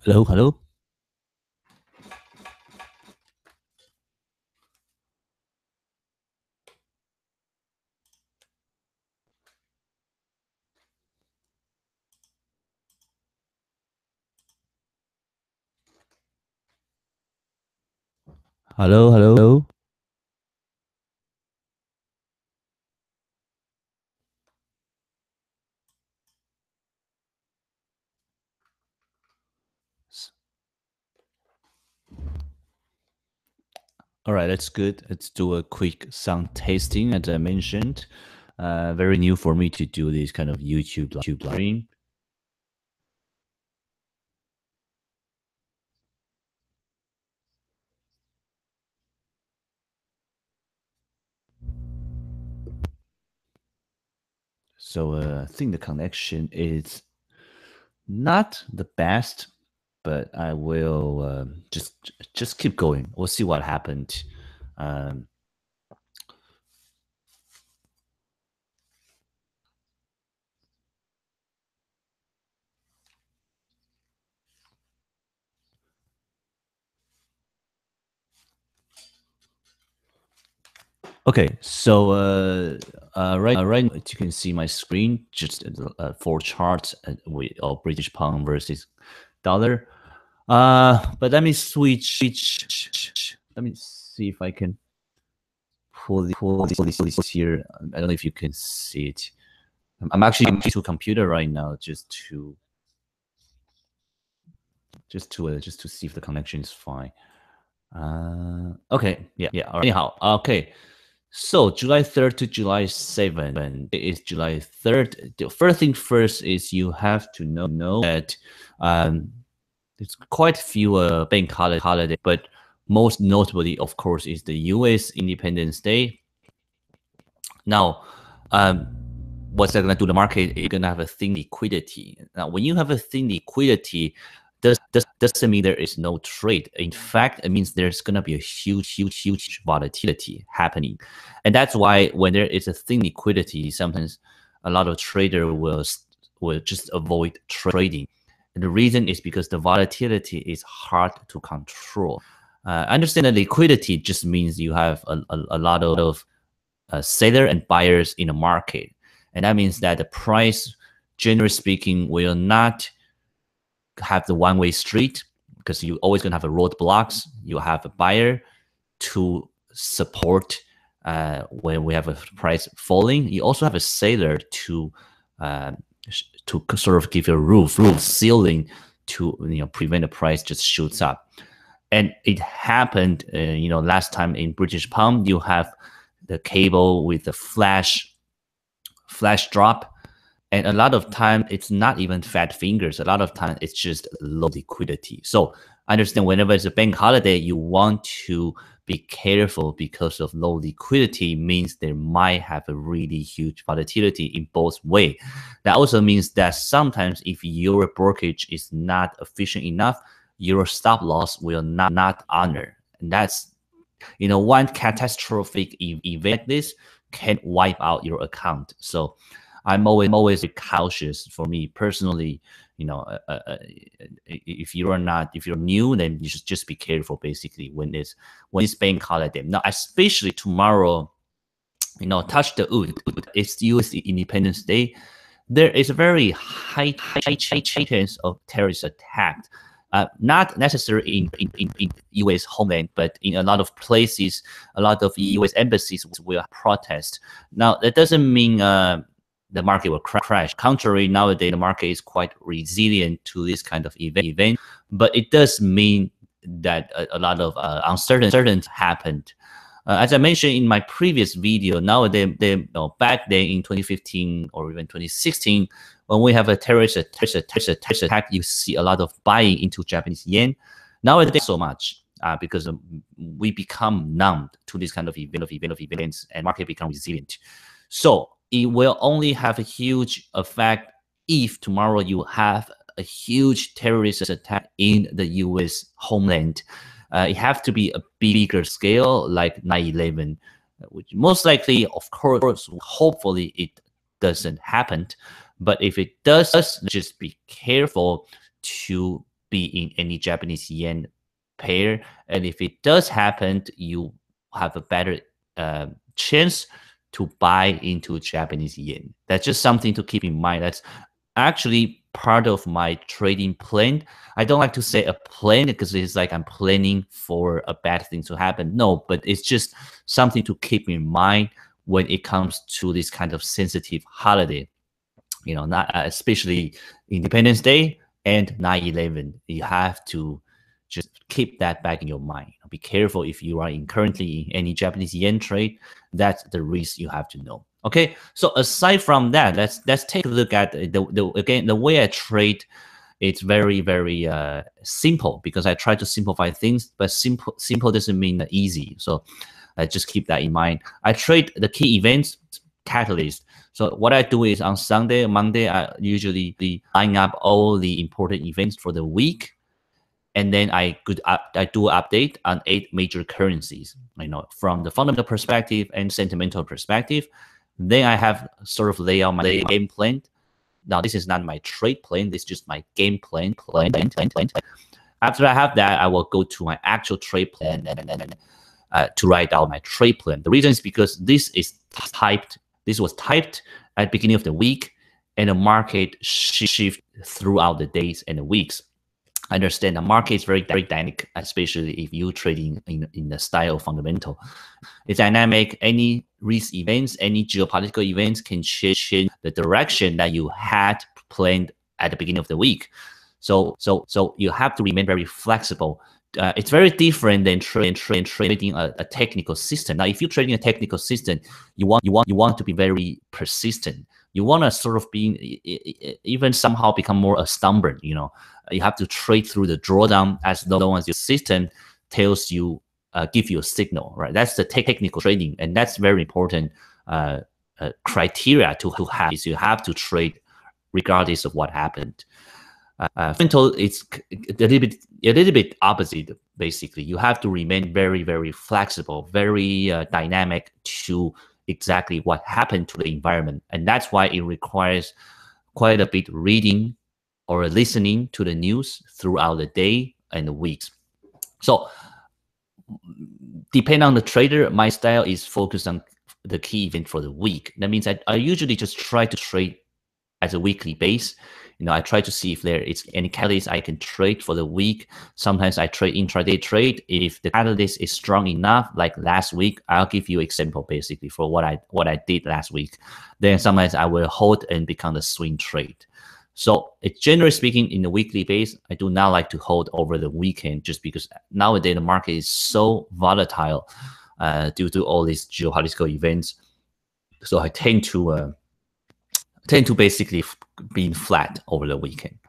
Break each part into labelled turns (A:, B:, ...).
A: Hello, hello. Hello, hello. All right, that's good. Let's do a quick sound tasting, as I mentioned. Very new for me to do this kind of YouTube live stream. So I think the connection is not the best, but I will just keep going. We'll see what happened. Um, okay, so right now you can see my screen, just four charts with British pound versus dollar. But let me switch. Let me see if I can pull this here. I don't know if you can see it. I'm actually using to computer right now just to see if the connection is fine. Okay, yeah. All right. Anyhow, okay. So July 3rd to July 7th is July 3rd. The first thing first is you have to know that um, there's quite a few bank holiday, but most notably, of course, is the U.S. Independence Day. Now, um, what's that going to do? The market is going to have a thin liquidity. Now, when you have a thin liquidity, doesn't mean there is no trade. In fact, it means there's going to be a huge volatility happening, and that's why when there is a thin liquidity, sometimes a lot of trader will just avoid trading. And the reason is because the volatility is hard to control. I understand that liquidity just means you have a lot of seller and buyers in the market. And that means that the price, generally speaking, will not have the one-way street because you always going to have a roadblocks. You have a buyer to support when we have a price falling. You also have a seller uh, to sort of give you a roof ceiling to prevent the price just shoots up. And it happened, last time in British pound, you have the cable with the flash drop, and a lot of time it's not even fat fingers. A lot of time it's just low liquidity. So I understand whenever it's a bank holiday, you want to be careful because of low liquidity means there might have a really huge volatility in both way. That also means that sometimes if your brokerage is not efficient enough, your stop loss will not honor. And that's one catastrophic event like this can wipe out your account. So I'm always cautious. For me personally, if you're new, then you should just be careful. Basically, when it's bank holiday now, especially tomorrow, touch the wood. It's U.S. Independence Day. There is a very high chance of terrorist attack. Not necessarily in U.S. homeland, but in a lot of places, a lot of U.S. embassies will protest. Now, that doesn't mean the market will crash. Contrary, nowadays the market is quite resilient to this kind of event, but it does mean that a lot of uncertainty happened. As I mentioned in my previous video, nowadays, back then in 2015 or even 2016, when we have a terrorist attack, you see a lot of buying into Japanese yen. Nowadays, so much because we become numb to this kind of events, and market become resilient. So it will only have a huge effect if tomorrow you have a huge terrorist attack in the U.S. homeland. It have to be a bigger scale, like 9/11, which most likely, of course, hopefully it doesn't happen. But if it does, just be careful to be in any Japanese yen pair. And if it does happen, you have a better chance to buy into Japanese yen. That's just something to keep in mind. That's actually part of my trading plan. I don't like to say a plan because it's like I'm planning for a bad thing to happen. No, but it's just something to keep in mind when it comes to this kind of sensitive holiday. You know, not especially Independence Day and 9/11. You have to just keep that back in your mind. Be careful if you are currently in any Japanese yen trade. That's the risk you have to know. Okay, so aside from that, let's take a look at the way I trade. It's very simple because I try to simplify things, but simple doesn't mean easy. So just keep that in mind. I trade the key events catalyst. So what I do is on Sunday, Monday, I usually line up all the important events for the week, and then I do an update on 8 major currencies. You know, from the fundamental perspective and sentimental perspective. Then I have sort of lay out my game plan. Now this is not my trade plan. This is just my game plan. After I have that, I will go to my actual trade plan and to write out my trade plan. The reason is because this was typed at the beginning of the week, and the market shift throughout the days and the weeks. I understand the market is very dynamic, especially if you're trading in the style of fundamental. It's dynamic. Any risk events, any geopolitical events can change the direction that you had planned at the beginning of the week. So you have to remain very flexible. It's very different than trading a technical system. Now, if you're trading a technical system, you want to be very persistent. You want to sort of be even somehow become more stubborn. You know, you have to trade through the drawdown as long as your system tells you, give you a signal, right? That's the technical trading, and that's very important criteria to have. Is you have to trade regardless of what happened. Fundamental, it's a little bit opposite. Basically, you have to remain very flexible, very dynamic to exactly what happened to the environment, and that's why it requires quite a bit reading or listening to the news throughout the day and the weeks. So, depending on the trader, my style is focused on the key event for the week. That means I usually just try to trade as a weekly base. You know, I try to see if there is any catalyst I can trade for the week. Sometimes I trade intraday trade. If the catalyst is strong enough, like last week, I'll give you example basically for what I did last week. Then sometimes I will hold and become the swing trade. So generally speaking, in the weekly base, I do not like to hold over the weekend just because nowadays the market is so volatile due to all these geopolitical events. So I tend to basically be flat over the weekend,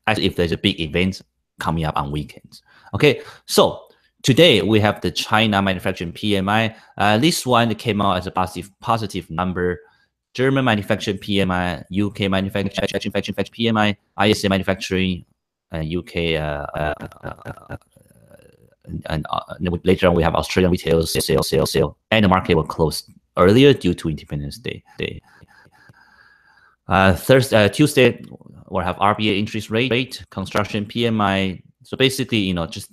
A: as if there's a big event coming up on weekends. Okay, so today we have the China manufacturing PMI. This one came out as a positive number. German manufacturing PMI, UK manufacturing PMI, ISM manufacturing, UK, and later on we have Australian retail sale, and the market will close earlier due to Independence Day. Tuesday we'll have RBA interest rate, construction PMI. So basically, you know, just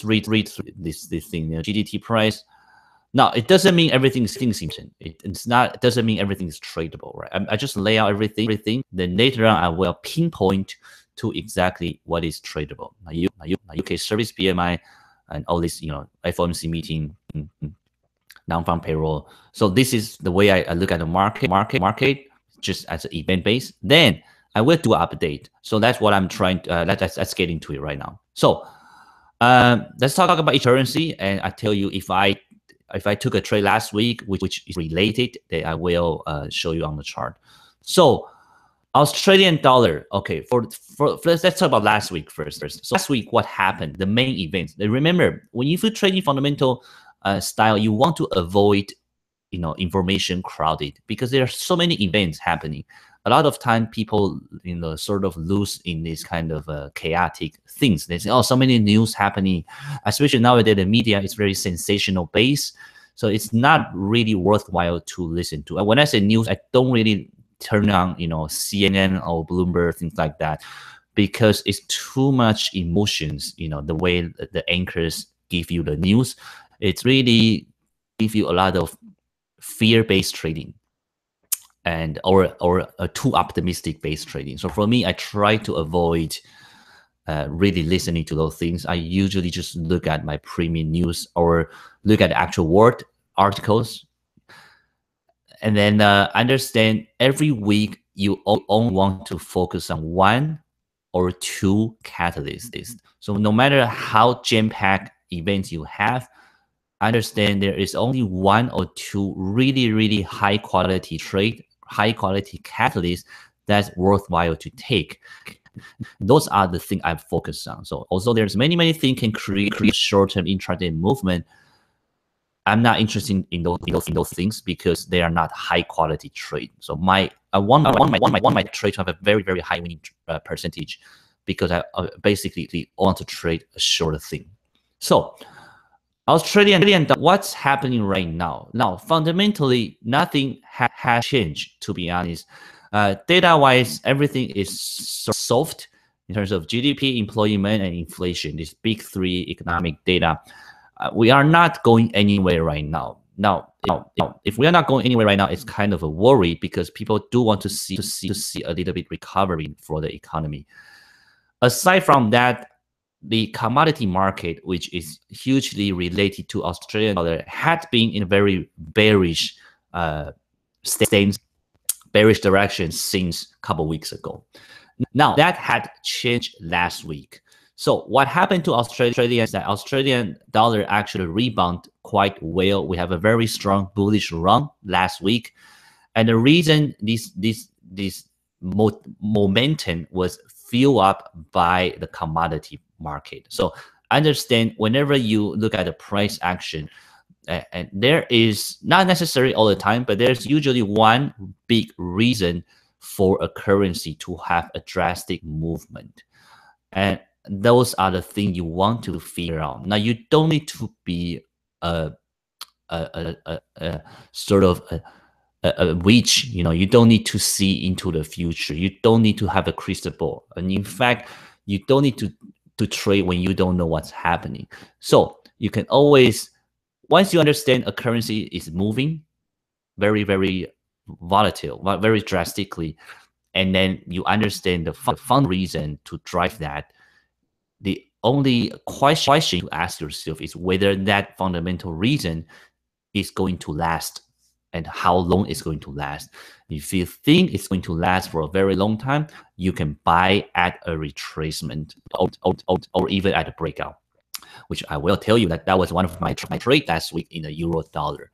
A: read through this thing. You know, GDT price. Now, it doesn't mean everything is important. It doesn't mean everything is tradable, right? I just lay out everything. Then later on, I will pinpoint to exactly what is tradable. UK service PMI and all this, you know, FOMC meeting, non-farm payroll. So this is the way I look at the market, just as an event base. Then I will do an update. So that's what I'm trying. Let's get into it right now. So let's talk about each currency, and I tell you if I took a trade last week, which is related, then I will show you on the chart. So Australian dollar. Okay, let's talk about last week first. So last week, what happened? The main events. Remember, when you trade in fundamental style, you want to avoid, you know, information crowded because there are so many events happening. A lot of time people, you know, sort of lose in this kind of chaotic things. They say, oh, so many news happening, especially nowadays the media is very sensational based. So it's not really worthwhile to listen to. And when I say news, I don't really turn on, you know, CNN or Bloomberg, things like that. because it's too much emotions. The way the anchors give you the news, it's really give you a lot of fear-based trading and or a too optimistic based trading. So for me, I try to avoid really listening to those things. I usually just look at my premium news or look at actual Word articles, and then understand every week you only want to focus on one or two catalysts. So no matter how jam-packed events you have, understand there is only one or two really, really high quality trade, high quality catalysts that's worthwhile to take. Those are the things I focus on. So although there's many things can create short-term intraday movement, I'm not interested in those things because they are not high quality trade. So I want my trade to have a very high winning percentage, because I basically want to trade a shorter thing. So Australian, what's happening right now? Now, fundamentally, nothing has changed, to be honest. Data-wise, everything is soft in terms of GDP, employment, and inflation, these big three economic data. We are not going anywhere right now. Now, if we are not going anywhere right now, it's kind of a worry, because people do want to see a little bit recovery for the economy. Aside from that, the commodity market, which is hugely related to Australian dollar, had been in a very bearish stance, bearish direction since a couple weeks ago. Now that had changed last week. So what happened to Australia is that Australian dollar actually rebounded quite well. We have a very strong bullish run last week, and the reason this momentum was fueled up by the commodity market. So understand, whenever you look at the price action, and there is not necessarily all the time, but there's usually one big reason for a currency to have a drastic movement, and those are the things you want to figure out. Now, you don't need to be a sort of a witch. You don't need to see into the future. You don't need to have a crystal ball, and in fact, you don't need to trade when you don't know what's happening. So you can always, once you understand a currency is moving very volatile, very drastically, and then you understand the fund reason to drive that, the only question to ask yourself is whether that fundamental reason is going to last and how long it's going to last. If you think it's going to last for a very long time, you can buy at a retracement or even at a breakout, which I will tell you that was one of my trade last week in the euro dollar.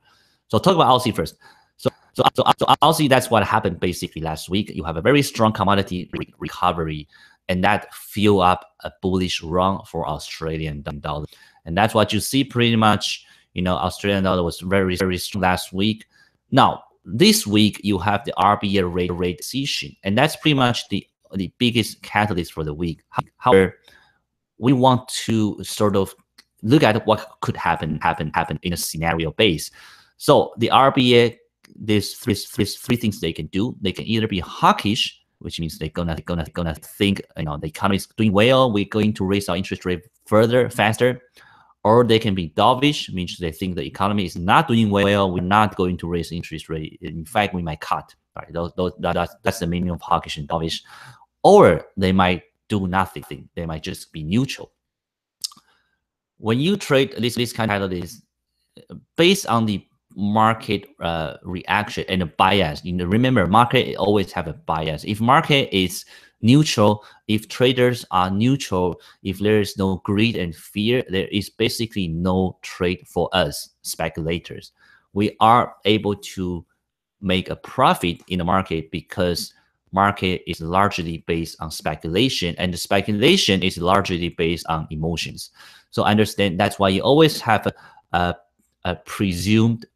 A: So talk about Aussie first. So Aussie, that's what happened basically last week. You have a very strong commodity recovery, and that fuel up a bullish run for Australian dollar. And that's what you see pretty much. Australian dollar was very strong last week. Now, this week, you have the RBA rate decision, and that's pretty much the biggest catalyst for the week. However, we want to sort of look at what could happen in a scenario base. So the RBA, there's three things they can do. They can either be hawkish, which means they're gonna think, the economy is doing well, we're going to raise our interest rate faster. Or they can be dovish, means they think the economy is not doing well, we're not going to raise interest rate. In fact, we might cut. Right? That's the meaning of hawkish and dovish. Or they might do nothing. They might just be neutral. When you trade this kind of this, based on the market reaction and the bias, remember, market always have a bias. If market is neutral, if traders are neutral, if there is no greed and fear, there is basically no trade for us speculators. We are able to make a profit in the market because market is largely based on speculation, and the speculation is largely based on emotions. So understand, that's why you always have a presumed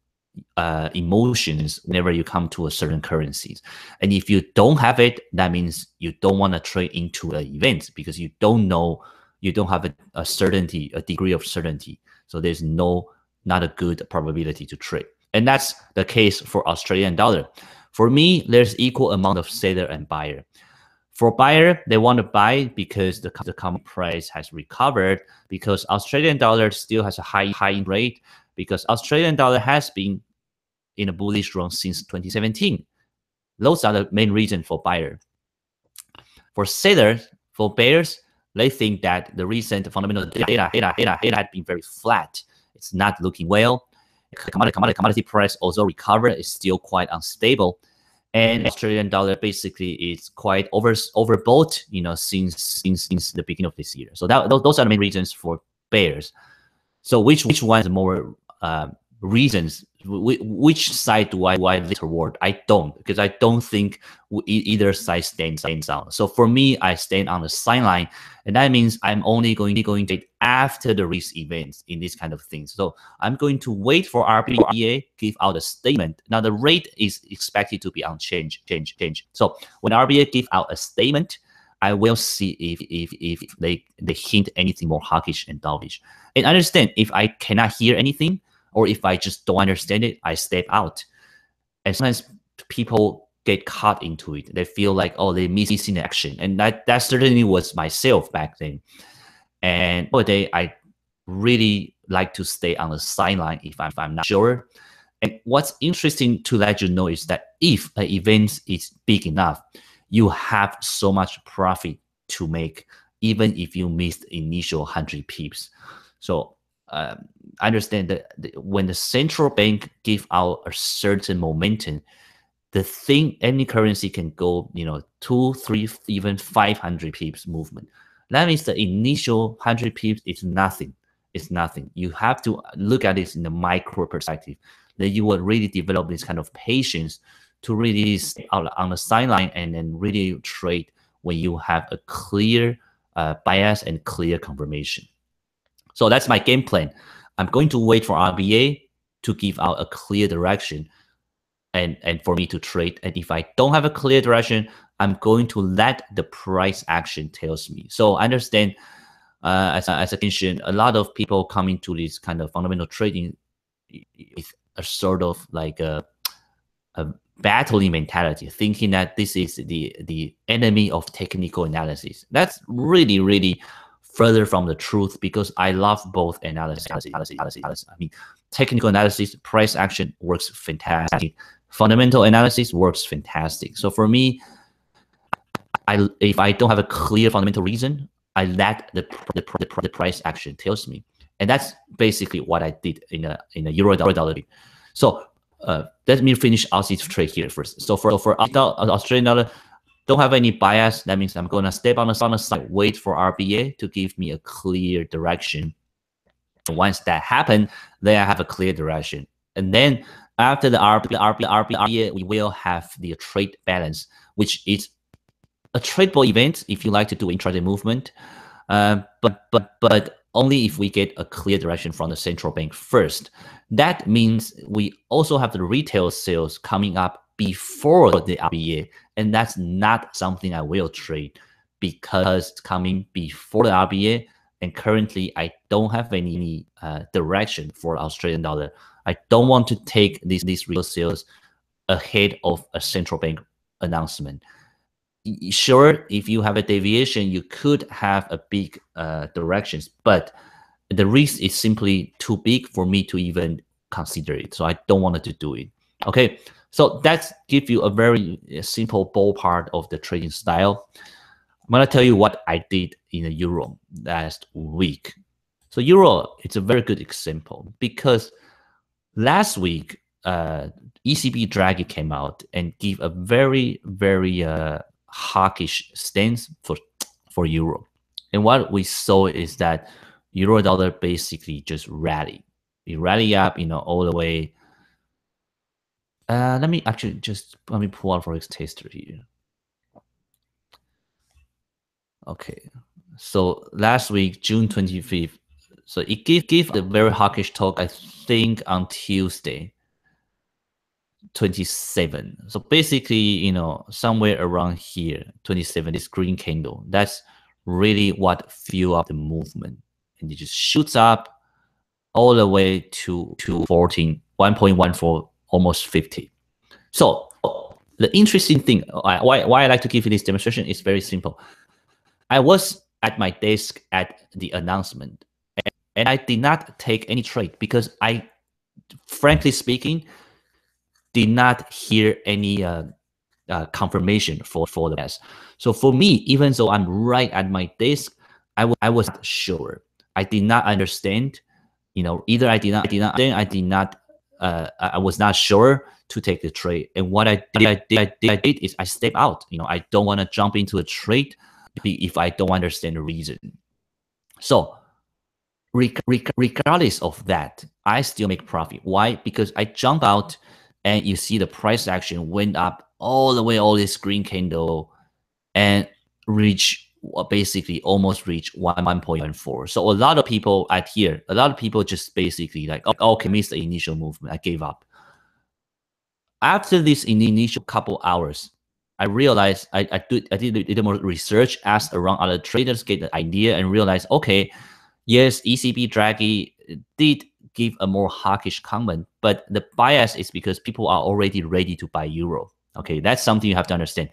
A: emotions whenever you come to a certain currencies. And if you don't have it, that means you don't want to trade into an event, because you don't know, you don't have a certainty, a degree of certainty. So there's not a good probability to trade. And that's the case for Australian dollar. For me, there's equal amount of seller and buyer. For buyer, they want to buy because the commodity price has recovered, because Australian dollar still has a high rate, because Australian dollar has been in a bullish run since 2017. Those are the main reason for buyer. For sellers, for bears, they think that the recent fundamental data had been very flat. It's not looking well. Commodity price also recovered. It's still quite unstable. And Australian dollar basically is quite overbought, since the beginning of this year. So those are the main reasons for bears. So which one is more reasons? Which side do I lean toward? I don't, because I don't think either side stands out. So for me, I stand on the sideline, and that means I'm only going to after the risk events in this kind of things. So I'm going to wait for RBA give out a statement. Now the rate is expected to be unchanged. So when RBA give out a statement, I will see if they hint anything more hawkish and dovish. And understand, if I cannot hear anything, or if I just don't understand it, I step out. And sometimes people get caught into it. They feel like, oh, they're missing action. And that certainly was myself back then. And nowadays, I really like to stay on the sideline if I'm not sure. And what's interesting to let you know is that if an event is big enough, you have so much profit to make, even if you missed initial 100 pips. So I understand that when the central bank give out a certain momentum, the thing, any currency can go, 2, 3, even 500 pips movement. That means the initial 100 pips is nothing. It's nothing. You have to look at this in the micro perspective. That you will really develop this kind of patience to really stay out on the sideline and then really trade when you have a clear bias and clear confirmation. So that's my game plan. I'm going to wait for RBA to give out a clear direction and for me to trade. And if I don't have a clear direction, I'm going to let the price action tells me. So I understand, as I mentioned, a lot of people come into this kind of fundamental trading with a sort of like a battling mentality, thinking that this is the enemy of technical analysis. That's really, really further from the truth, because I love both analysis. I mean, technical analysis, price action works fantastic. Fundamental analysis works fantastic. So for me, if I don't have a clear fundamental reason, I let the price action tells me, and that's basically what I did in a euro dollar. So let me finish Aussie's trade here first. So for Australian dollar, don't have any bias. That means I'm going to step on the side, wait for RBA to give me a clear direction. And once that happens, then I have a clear direction. And then after the RBA, we will have the trade balance, which is a tradable event if you like to do intraday movement. But only if we get a clear direction from the central bank first. That means we also have the retail sales coming up before the RBA, and that's not something I will trade, because it's coming before the RBA, and currently I don't have any direction for Australian dollar. I don't want to take these retail sales ahead of a central bank announcement. Sure, if you have a deviation, you could have a big directions, but the risk is simply too big for me to even consider it. So I don't want to do it. Okay, so that's give you a very simple ballpark of the trading style. I'm gonna tell you what I did in the euro last week. So euro, it's a very good example, because last week ECB Draghi came out and give a very, very hawkish stance for euro. And what we saw is that euro dollar basically just rallied. It rallied up, all the way. Let me pull out Forex Tester here. Okay, so last week, June 25th, so it gave the very hawkish talk, I think, on Tuesday, 27. So basically, somewhere around here, 27, this green candle, that's really what fuel up the movement. And it just shoots up all the way to 1.14, almost 50. So The interesting thing, why I like to give you this demonstration is very simple. I was at my desk at the announcement, and I did not take any trade because I, frankly speaking, did not hear any confirmation for the test. So for me, even though I'm right at my desk, I was not sure. I did not understand. Either I did not understand, I was not sure to take the trade. And what I did is I step out. I don't want to jump into a trade if I don't understand the reason. So regardless of that, I still make profit. Why? Because I jump out and you see the price action went up all the way, all this green candle, and basically almost reach 1.14. So a lot of people just basically like, oh, okay, missed the initial movement. I gave up. After this initial couple hours, I realized I did a little more research, asked around other traders, get the idea, and realized, okay, yes, ECB Draghi did give a more hawkish comment, but the bias is because people are already ready to buy euro. Okay, that's something you have to understand.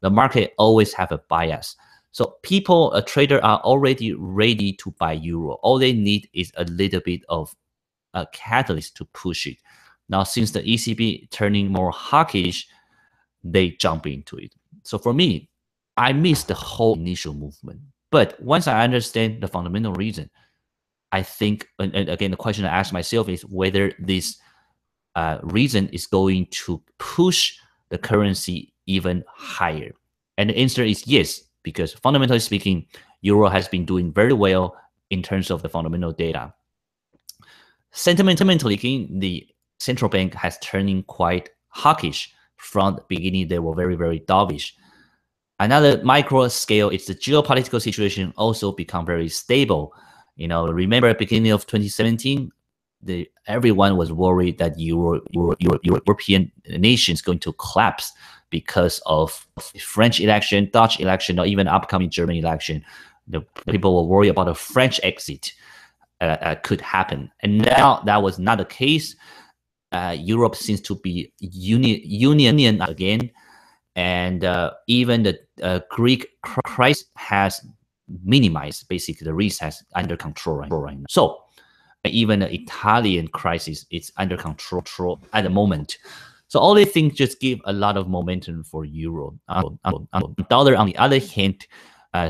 A: The market always have a bias. So a trader are already ready to buy euro. All they need is a little bit of a catalyst to push it. Now, since the ECB turning more hawkish, they jump into it. So for me, I missed the whole initial movement. But once I understand the fundamental reason, I think, and again, the question I ask myself is whether this reason is going to push the currency even higher. And the answer is yes, because fundamentally speaking, euro has been doing very well in terms of the fundamental data. Sentimentally speaking, the central bank has turning quite hawkish. From the beginning, they were very, very dovish. Another micro scale is the geopolitical situation also become very stable. Remember at the beginning of 2017, everyone was worried that European nations going to collapse because of French election, Dutch election, or even upcoming German election. The people were worried about a French exit could happen, and now that was not the case. Europe seems to be union again, and even the Greek crisis has minimized. Basically, the risk has under control right now. So even the Italian crisis is under control at the moment. So all these things just give a lot of momentum for euro. Dollar, on the other hand,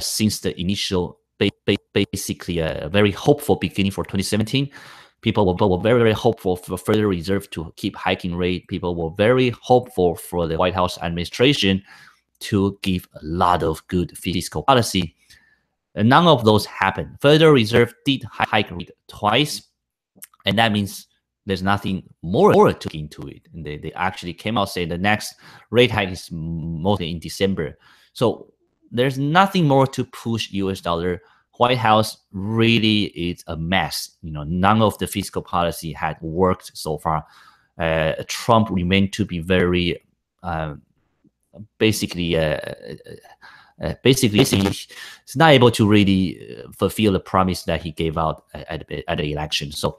A: since the initial basically a very hopeful beginning for 2017, people were very, very hopeful for further reserve to keep hiking rate. People were very hopeful for the White House administration to give a lot of good fiscal policy. And none of those happened. Federal Reserve did hike rate twice, and that means there's nothing more to into it. And they actually came out saying the next rate hike is mostly in December. So there's nothing more to push US dollar. White House really is a mess. None of the fiscal policy had worked so far. Trump remained to be very basically he's not able to really fulfill the promise that he gave out at the election. So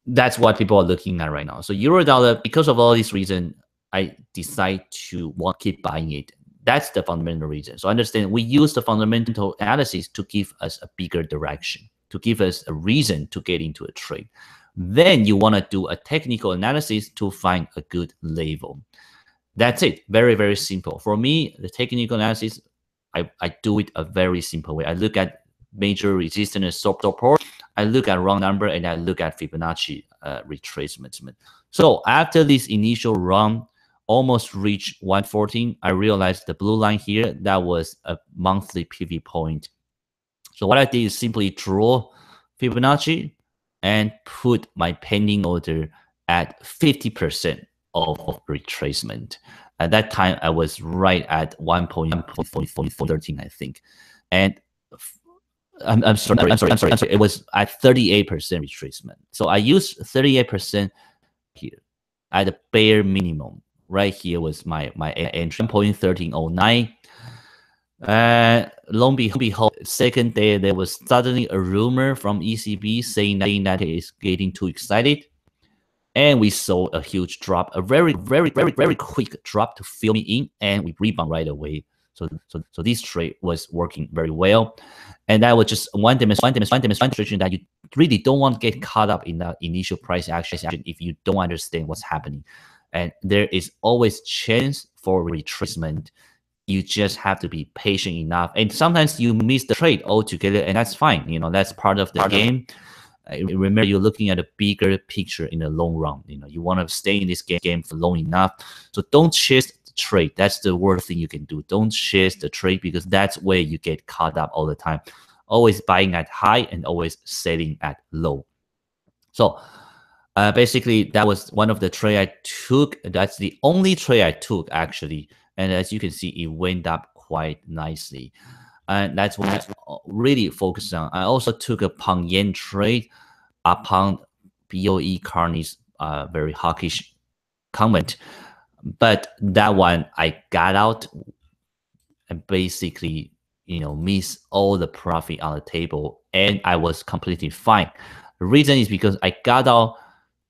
A: that's what people are looking at right now. So euro dollar, because of all these reasons, I decide to keep buying it. That's the fundamental reason. So understand, we use the fundamental analysis to give us a bigger direction, to give us a reason to get into a trade. Then you want to do a technical analysis to find a good level. That's it. Very, very simple. For me, the technical analysis, I do it a very simple way. I look at major resistance and support. I look at round number, and I look at Fibonacci retracement. So after this initial run, almost reached 114, I realized the blue line here, that was a monthly PV point. So what I did is simply draw Fibonacci and put my pending order at 50% of retracement. At that time, I was right at 1.13, I think. And I'm sorry. It was at 38% retracement. So I used 38% here at the bare minimum. Right here was my entry, 1.1309. Lo and behold, second day, there was suddenly a rumor from ECB saying that it is getting too excited. and we saw a huge drop, a very quick drop to fill me in, and we rebound right away. So this trade was working very well, and that was just one demonstration that you really don't want to get caught up in that initial price action if you don't understand what's happening, and there is always chance for retracement. You just have to be patient enough, and sometimes you miss the trade altogether, and that's fine. That's part of the game. Remember, you're looking at a bigger picture in the long run. You want to stay in this game for long enough. So don't chase the trade. That's the worst thing you can do. Don't chase the trade, because that's where you get caught up all the time. Always buying at high and always selling at low. So basically, that was one of the trade I took. That's the only trade I took, actually. And as you can see, it went up quite nicely. And that's what I really focused on. I also took a pound yen trade upon BOE Carney's very hawkish comment. But that one, I got out and basically, miss all the profit on the table, and I was completely fine. The reason is because I got out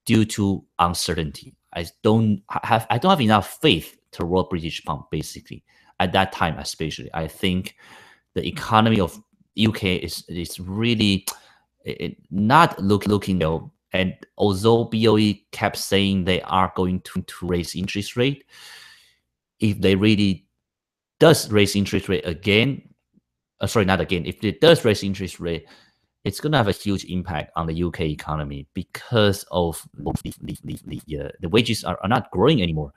A: due to uncertainty. I don't have enough faith toward British pound, basically. At that time, especially, I think the economy of UK is really not looking well. And although BOE kept saying they are going to raise interest rate, if they really does raise interest rate again, sorry, not again, if it does raise interest rate, it's going to have a huge impact on the UK economy, because of the wages are not growing anymore.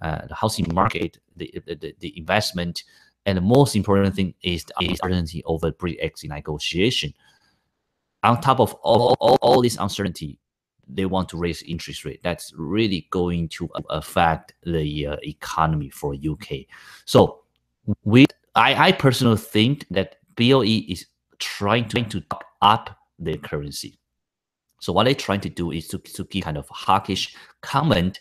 A: The housing market, the investment, and the most important thing is the uncertainty over Brexit negotiation. On top of all this uncertainty, they want to raise interest rate. That's really going to affect the economy for UK. So I personally think that BOE is trying to top up the currency. So what they're trying to do is to give kind of hawkish comment,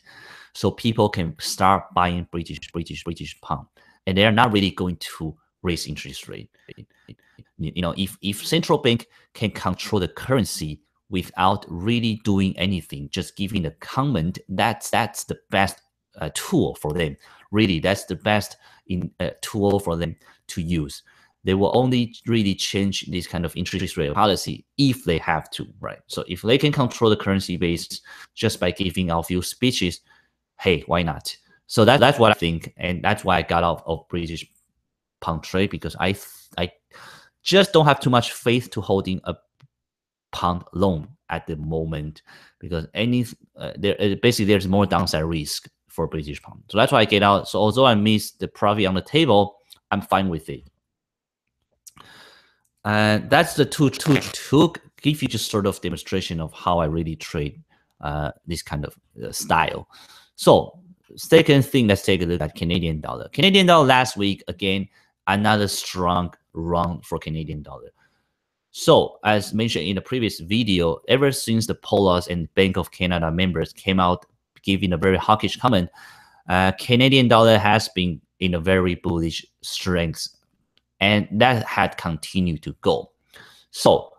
A: so people can start buying British pound, and they're not really going to raise interest rate. If central bank can control the currency without really doing anything, just giving the comment, that's the best tool for them. Really, that's the best tool for them to use. They will only really change this kind of interest rate policy if they have to, right? So if they can control the currency base just by giving out a few speeches, hey, why not? So that's what I think, and that's why I got out of British pound trade, because I just don't have too much faith to holding a pound long at the moment, because basically there's more downside risk for British pound. So that's why I get out. So although I missed the profit on the table, I'm fine with it. And that's the two give you just sort of demonstration of how I really trade this kind of style. So second thing, let's take a look at Canadian dollar. Canadian dollar last week, again, another strong run for Canadian dollar. So as mentioned in the previous video, ever since the Polas and Bank of Canada members came out giving a very hawkish comment, Canadian dollar has been in a very bullish strength, and that had continued to go. So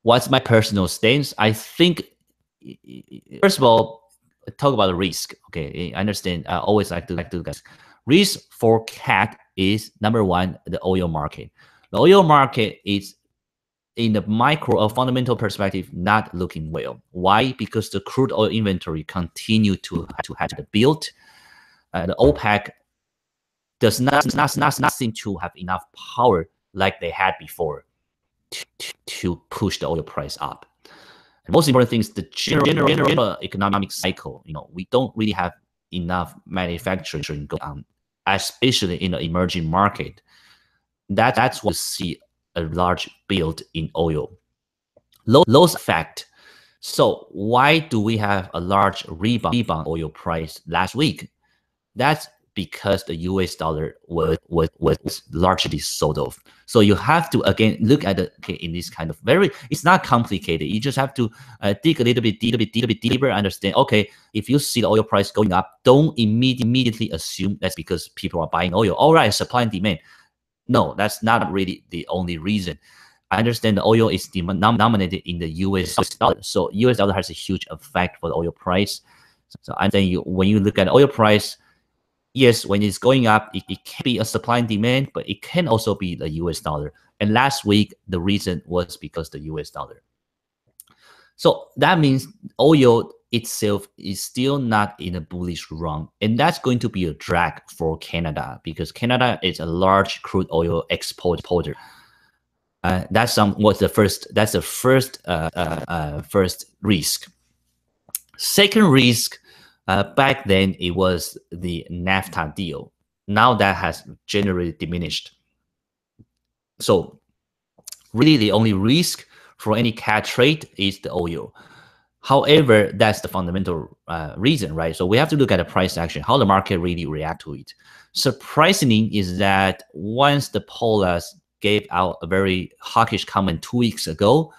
A: what's my personal stance? I think, first of all, talk about the risk. Okay, I understand. I always like to guys. Risk for CAD is number one, the oil market. The oil market is, in the micro or fundamental perspective, not looking well. Why? Because the crude oil inventory continue to have to build. The OPEC does not seem to have enough power like they had before to push the oil price up. And most important thing is the general economic cycle. We don't really have enough manufacturing going on, especially in the emerging market. That's what we see a large build in oil. Lows effect. So why do we have a large rebound oil price last week? That's because the US dollar was largely sold off. So you have to, again, look at it in this kind of it's not complicated. You just have to dig a little bit deeper, understand, okay, if you see the oil price going up, don't immediately assume that's because people are buying oil. All right, supply and demand. No, that's not really the only reason. I understand the oil is denominated in the US dollar. So US dollar has a huge effect for the oil price. So I think when you look at oil price, yes, when it's going up, it can be a supply and demand, but it can also be the US dollar. And last week, the reason was because the US dollar. So that means oil itself is still not in a bullish run. And that's going to be a drag for Canada because Canada is a large crude oil exporter. That's the first risk. Second risk, back then it was the NAFTA deal. Now that has generally diminished. So really the only risk for any CAD trade is the oil. However, that's the fundamental reason, right? So we have to look at the price action, how the market really react to it. Surprisingly is that once the Polas gave out a very hawkish comment 2 weeks ago,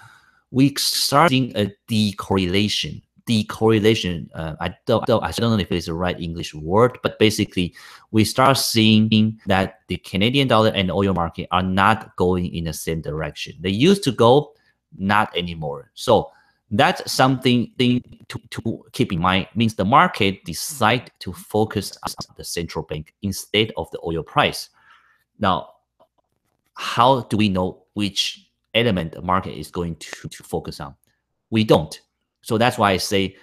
A: we start seeing a decorrelation. I don't know if it's the right English word, but basically we start seeing that the Canadian dollar and oil market are not going in the same direction. They used to go, not anymore. So that's something to keep in mind. Means the market decide to focus on the central bank instead of the oil price. Now, how do we know which element the market is going to focus on? We don't. So that's why I say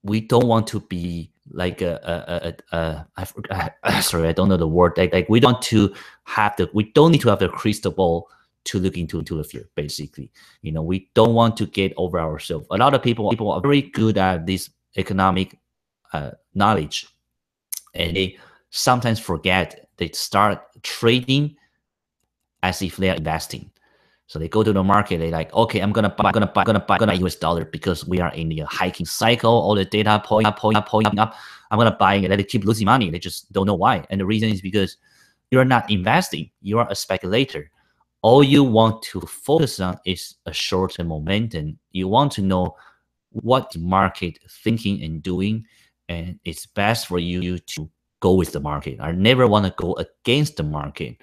A: we don't want to be like sorry, I don't know the word. Like we don't need to have the crystal ball to look into the future. Basically, we don't want to get over ourselves. A lot of people are very good at this economic knowledge, and they sometimes forget. They start trading as if they are investing. So they go to the market. They like, okay, I'm gonna buy US dollar because we are in the hiking cycle. All the data point up. I'm gonna buy it, and they keep losing money. They just don't know why. And the reason is because you're not investing. You are a speculator. All you want to focus on is a short-term momentum. You want to know what the market thinking and doing, and it's best for you to go with the market. I never want to go against the market.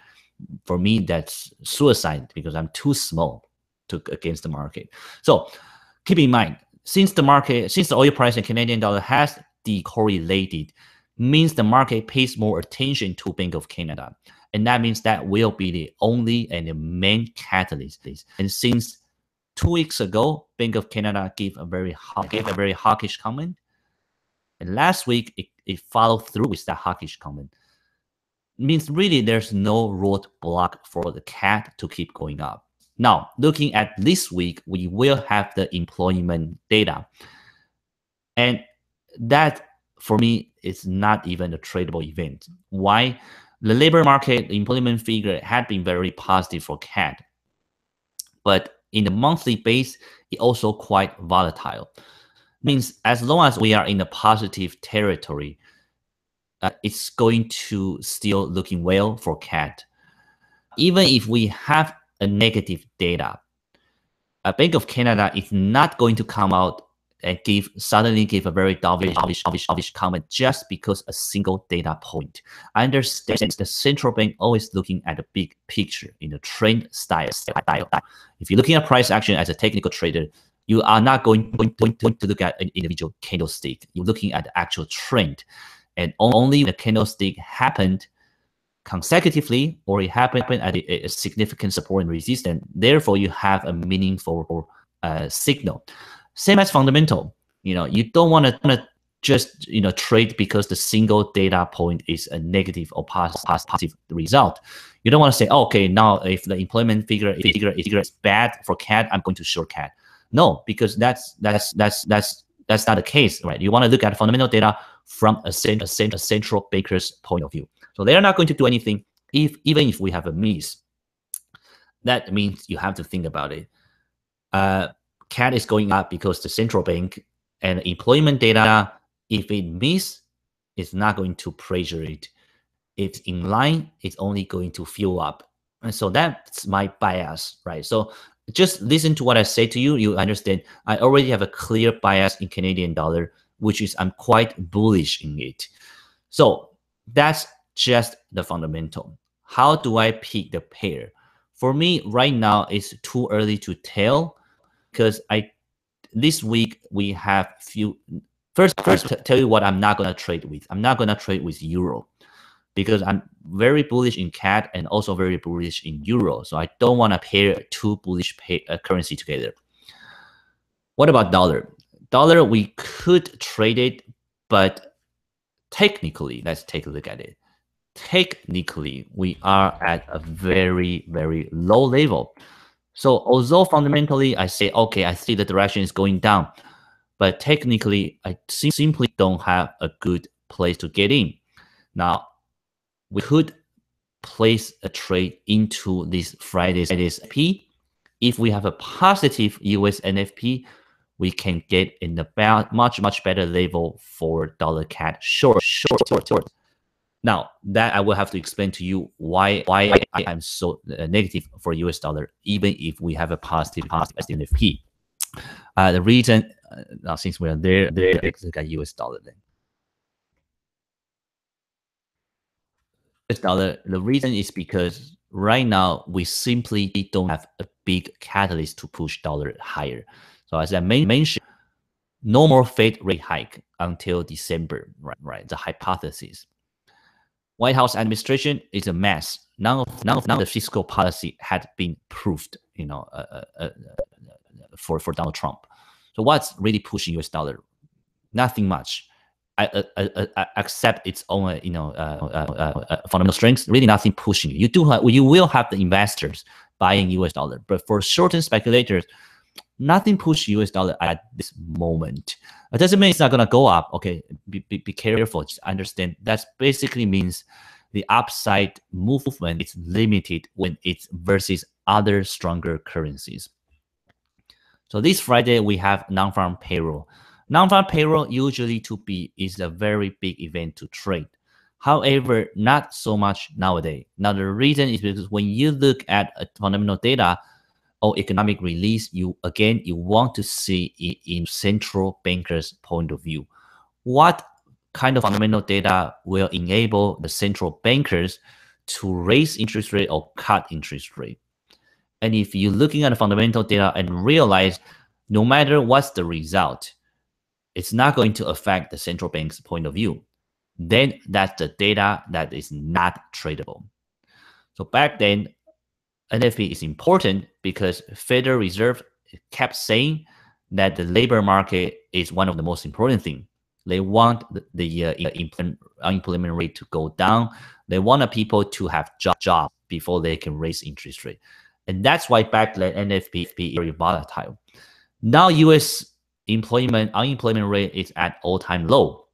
A: For me, that's suicide because I'm too small to against the market. So keep in mind, since the oil price and Canadian dollar has decorrelated, means the market pays more attention to Bank of Canada. And that means that will be the only and the main catalyst. And since 2 weeks ago, Bank of Canada gave a very hawkish comment. And last week, it followed through with that hawkish comment. Means really there's no roadblock for the CAD to keep going up. Now, looking at this week, we will have the employment data. And that, for me, is not even a tradable event. Why? The labor market employment figure had been very positive for CAD. But in the monthly base, it also quite volatile. Means as long as we are in a positive territory, it's going to still looking well for CAD. Even if we have a negative data, Bank of Canada is not going to come out and suddenly give a very dovish comment just because a single data point. I understand the central bank always looking at the big picture in the trend style. If you're looking at price action as a technical trader, you are not going to look at an individual candlestick. You're looking at the actual trend. And only the candlestick happened consecutively or it happened at a significant support and resistance. Therefore, you have a meaningful signal. Same as fundamental. You don't want to just trade because the single data point is a negative or positive result. You don't want to say, oh, okay, now if the employment figure is bad for CAD, I'm going to short CAD. No, because that's not the case, right? You want to look at fundamental data from a central banker's point of view. So they're not going to do anything even if we have a miss. That means you have to think about it. CAD is going up because the central bank and employment data, if it miss, it's not going to pressure it. If it's in line, it's only going to fuel up. And so that's my bias, right? So just listen to what I say to you. You understand I already have a clear bias in Canadian dollar, which is I'm quite bullish in it. So that's just the fundamental. How do I pick the pair? For me, right now, it's too early to tell because this week we have few. First, tell you what I'm not gonna trade with. I'm not gonna trade with euro because I'm very bullish in CAD and also very bullish in euro. So I don't want to pair two bullish currency together. What about dollar? Dollar, we could trade it, but technically, let's take a look at it. Technically, we are at a very, very low level. So although fundamentally I say, okay, I see the direction is going down, but technically I simply don't have a good place to get in. Now, we could place a trade into this Friday's NFP. If we have a positive US NFP, we can get in the much better level for dollar CAD short. Now that I will have to explain to you why I am so negative for US dollar, even if we have a positive NFP. The reason now since we are there, let's look at US dollar then. US dollar, the reason is because right now we simply don't have a big catalyst to push dollar higher. So as I mentioned, no more Fed rate hike until December, right? The hypothesis. White House administration is a mess. None of the fiscal policy had been proved, for Donald Trump. So what's really pushing US dollar? Nothing much. Except its own, fundamental strengths. Really, nothing pushing you. You will have the investors buying US dollar, but for certain speculators, nothing push US dollar at this moment. It doesn't mean it's not gonna go up. Okay, be careful. Just understand that basically means the upside movement is limited when it's versus other stronger currencies. So this Friday we have non-farm payroll. Non-farm payroll usually is a very big event to trade. However, not so much nowadays. Now the reason is because when you look at fundamental data or economic release, you want to see it in central bankers' point of view. What kind of fundamental data will enable the central bankers to raise interest rate or cut interest rate? And if you're looking at the fundamental data and realize no matter what's the result, it's not going to affect the central bank's point of view, then that's the data that is not tradable. So back then, NFP is important because Federal Reserve kept saying that the labor market is one of the most important things. They want the unemployment rate to go down. They want people to have jobs before they can raise interest rate. And that's why back then NFP is very volatile. Now US unemployment rate is at all-time low.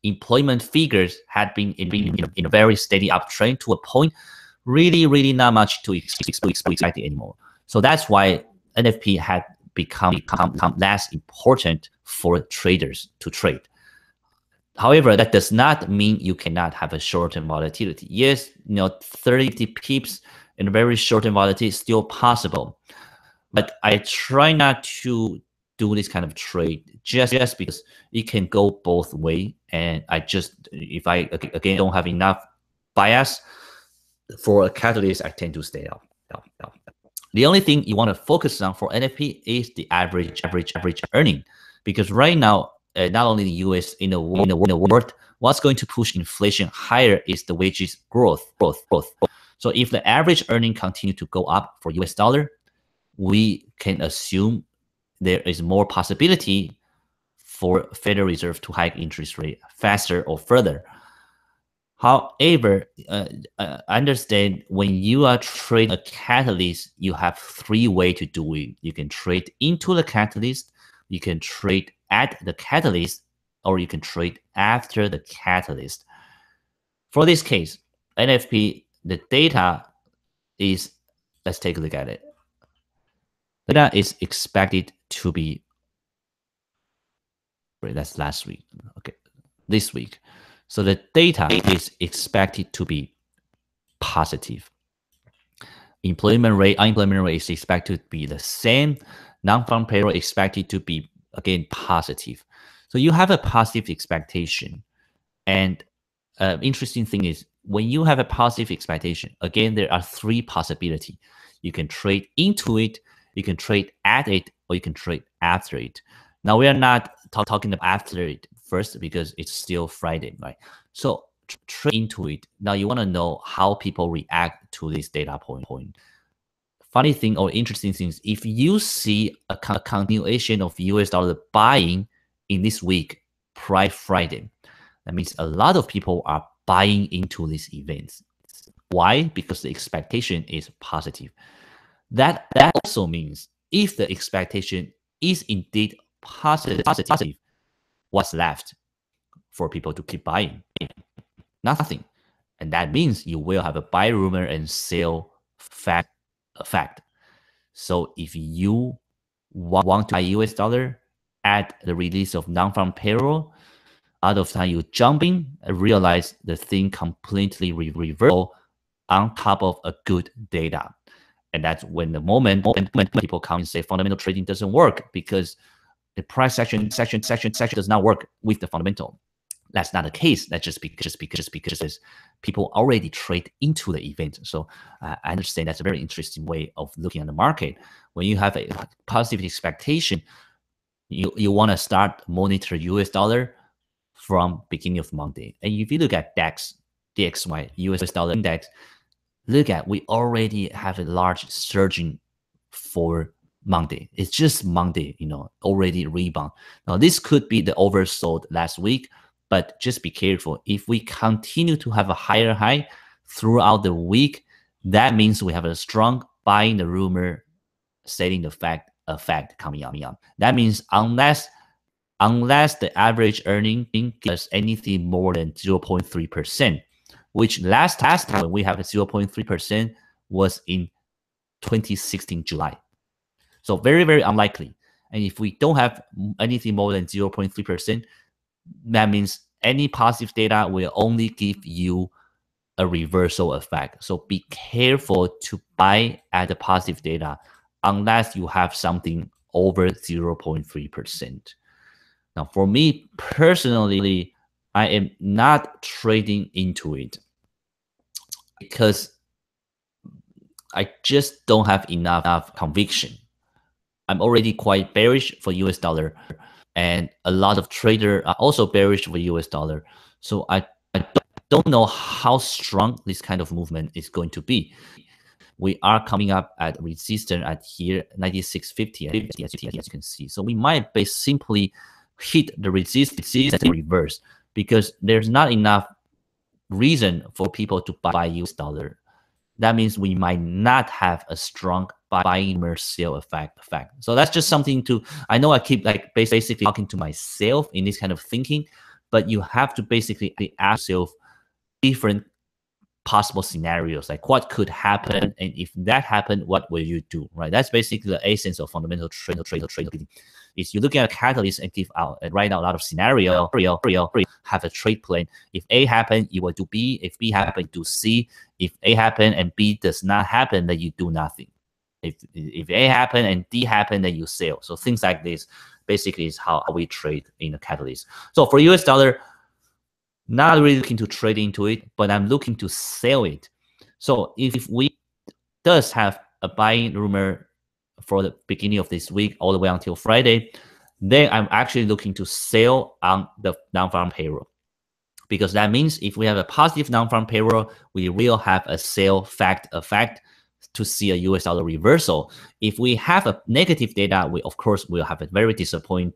A: Employment figures had been in a very steady uptrend to a point really not much to expect anymore. So that's why NFP had become less important for traders to trade. However, that does not mean you cannot have a short-term volatility. Yes, 30 pips in a very short-term volatility is still possible. But I try not to do this kind of trade just because it can go both ways. And if I again don't have enough bias for a catalyst, I tend to stay out. The only thing you want to focus on for NFP is the average earning, because right now, not only the US, in the world, what's going to push inflation higher is the wages growth. So if the average earning continue to go up for US dollar, we can assume there is more possibility for Federal Reserve to hike interest rate faster or further. However, understand when you are trading a catalyst, you have three ways to do it. You can trade into the catalyst, you can trade at the catalyst, or you can trade after the catalyst. For this case, NFP, the data is, let's take a look at it. Data is expected to be, that's last week, okay, this week. So the data is expected to be positive. Unemployment rate is expected to be the same. Non-farm payroll expected to be, again, positive. So you have a positive expectation. And interesting thing is when you have a positive expectation, again, there are three possibilities. You can trade into it, you can trade at it, or you can trade after it. Now, we are not talking about after it first because it's still Friday, right? So trade into it. Now, you want to know how people react to this data point. Funny thing or interesting thing is if you see a continuation of US dollar buying in this week, prior Friday, that means a lot of people are buying into these events. Why? Because the expectation is positive. That also means if the expectation is indeed positive, what's left for people to keep buying? Nothing. And that means you will have a buy rumor and sell fact effect. So if you want to buy US dollar at the release of non-farm payroll, out of time you jump in and realize the thing completely reversal on top of a good data. And that's when the moment people come and say fundamental trading doesn't work because the price section does not work with the fundamental. That's not the case. That's just because people already trade into the event. So I understand that's a very interesting way of looking at the market. When you have a positive expectation, you want to start monitor US dollar from beginning of Monday. And if you look at DXY, US dollar index, look at we already have a large surging for Monday. It's just Monday, already rebound. Now this could be the oversold last week, but just be careful. If we continue to have a higher high throughout the week, that means we have a strong buying the rumor, setting the effect coming up. That means unless the average earning gives anything more than 0.3%, which last time when we have a 0.3% was in 2016 July. So very, very unlikely. And if we don't have anything more than 0.3%, that means any positive data will only give you a reversal effect. So be careful to buy at the positive data unless you have something over 0.3%. Now, for me personally, I am not trading into it because I just don't have enough conviction. I'm already quite bearish for US dollar, and a lot of traders are also bearish for US dollar. So I don't know how strong this kind of movement is going to be. We are coming up at resistance at here 96.50 as you can see. So we might be simply hit the resistance and reverse because there's not enough reason for people to buy US dollar. That means we might not have a strong buying or sell effect. So that's just something to, I know I keep like basically talking to myself in this kind of thinking, but you have to basically ask yourself different possible scenarios, like what could happen, and if that happened, what will you do, right? That's basically the essence of fundamental trading. Is you look at a catalyst and give out and write out a lot of scenario, have a trade plan. If A happen, you will do B. If B happen, do C. If A happen and B does not happen, then you do nothing. If A happen and D happen, then you sell. So things like this basically is how we trade in a catalyst. So for US dollar, not really looking to trade into it, but I'm looking to sell it. So if we does have a buying rumor for the beginning of this week all the way until Friday, then I'm actually looking to sell on the non-farm payroll. Because that means if we have a positive non-farm payroll, we will have a sell fact effect to see a US dollar reversal. If we have a negative data, we of course will have a very disappointing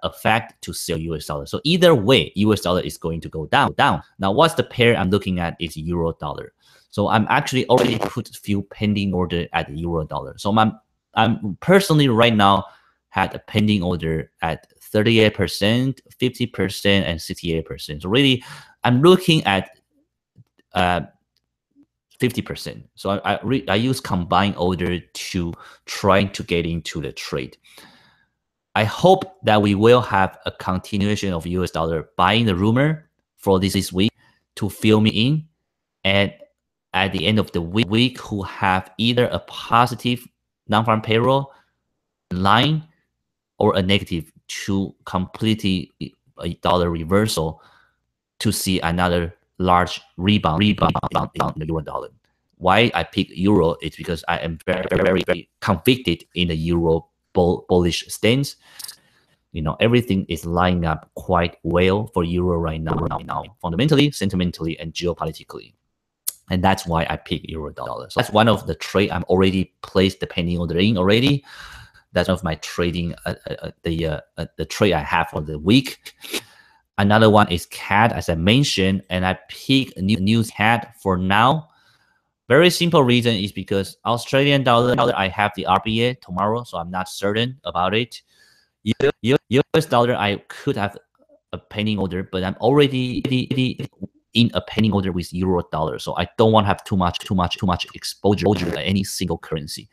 A: effect to sell US dollar. So either way, US dollar is going to go down. Now, what's the pair I'm looking at is euro dollar. So I'm actually already put a few pending order at the euro dollar. So I'm personally right now had a pending order at 38%, 50%, and 68%. So really, I'm looking at 50%. So I use combined order to try to get into the trade. I hope that we will have a continuation of US dollar buying the rumor for this week to fill me in, and at the end of the week who have either a positive non-farm payroll line or a negative to completely a dollar reversal to see another large rebound in the euro dollar. Why I pick euro is because I am very convicted in the euro bullish stance. Everything is lining up quite well for euro right now, fundamentally, sentimentally, and geopolitically. And that's why I pick euro dollar. So that's one of the trade I'm already placed the pending order in already. That's one of my trading, the trade I have for the week. Another one is CAD, as I mentioned, and I pick new CAD for now. Very simple reason is because Australian dollar, I have the RBA tomorrow, so I'm not certain about it. US dollar, I could have a pending order, but I'm already in a pending order with euro dollar, so I don't want to have too much exposure to any single currency.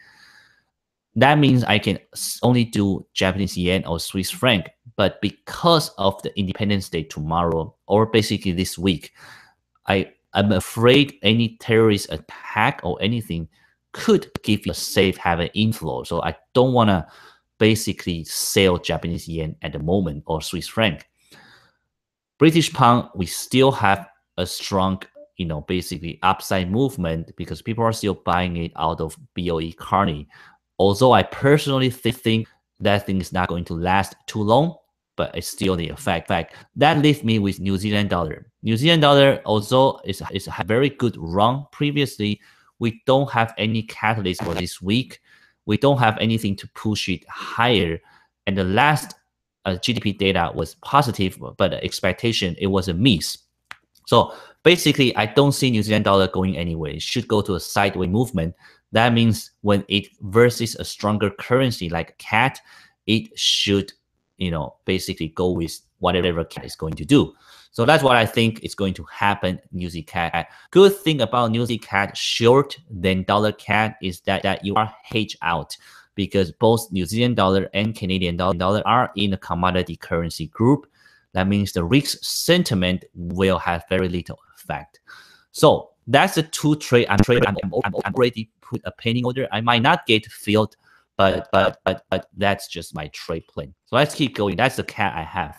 A: That means I can only do Japanese yen or Swiss franc, but because of the Independence Day tomorrow, or basically this week, I'm afraid any terrorist attack or anything could give you a safe haven inflow. So I don't want to basically sell Japanese yen at the moment or Swiss franc. British pound, we still have a strong, basically upside movement because people are still buying it out of BOE Carney. Although I personally think that thing is not going to last too long, but it's still the effect. That leaves me with New Zealand dollar. New Zealand dollar, although it's a very good run previously, we don't have any catalyst for this week. We don't have anything to push it higher. And the last GDP data was positive, but the expectation, it was a miss. So basically, I don't see New Zealand dollar going anywhere. It should go to a sideways movement. That means when it versus a stronger currency like CAD, it should, basically go with whatever CAD is going to do. So that's what I think is going to happen. New Zealand CAD. Good thing about New Zealand CAD short than dollar CAD is that you are hedged out because both New Zealand dollar and Canadian dollar are in a commodity currency group. That means the risk sentiment will have very little effect. So that's the two trade I'm already put a pending order. I might not get filled, but that's just my trade plan. So let's keep going. That's the CAD I have.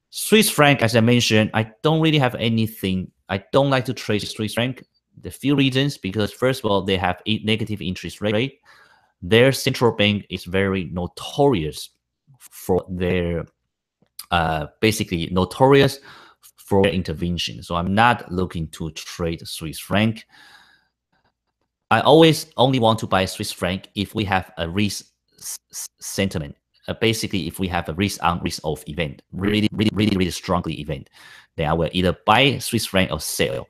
A: Swiss franc, as I mentioned, I don't really have anything. I don't like to trade Swiss franc. The few reasons, because first of all, they have a negative interest rate. Their central bank is very notorious for their basically notorious for intervention. So I'm not looking to trade Swiss franc. I always only want to buy Swiss franc if we have a risk sentiment. Basically, if we have a risk on risk off event, really strongly event, then I will either buy Swiss franc or sell.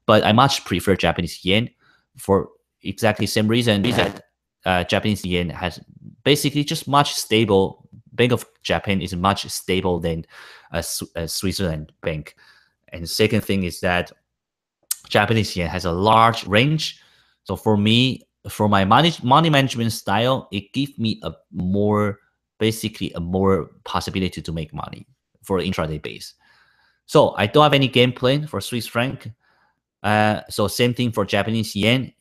A: But I much prefer Japanese yen for exactly same reason that Japanese yen has basically just much stable. Bank of Japan is much stable than a Switzerland bank. And the second thing is that Japanese yen has a large range. So for me, for my money management style, it gives me a more possibility to make money for intraday base. So I don't have any game plan for Swiss franc. So same thing for Japanese yen.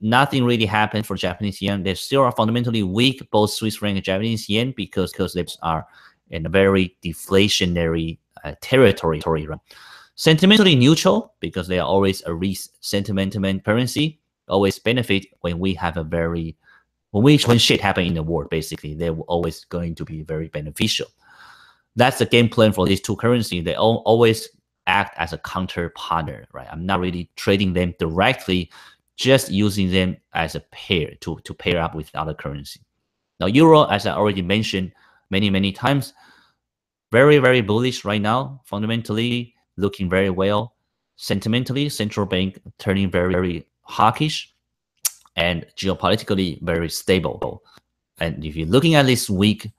A: Nothing really happened for Japanese yen. They still are fundamentally weak, both Swiss franc and Japanese yen, because they are in a very deflationary territory. Right? Sentimentally neutral, because they are always a risk sentiment currency. Always benefit when we have when shit happen in the world. Basically, they're always going to be very beneficial. That's the game plan for these two currencies. They always act as a counter partner, right? I'm not really trading them directly, just using them as a pair to pair up with other currency. Now, euro, as I already mentioned many times, very bullish right now. Fundamentally, looking very well. Sentimentally, central bank turning very hawkish, and geopolitically very stable. And if you're looking at this week,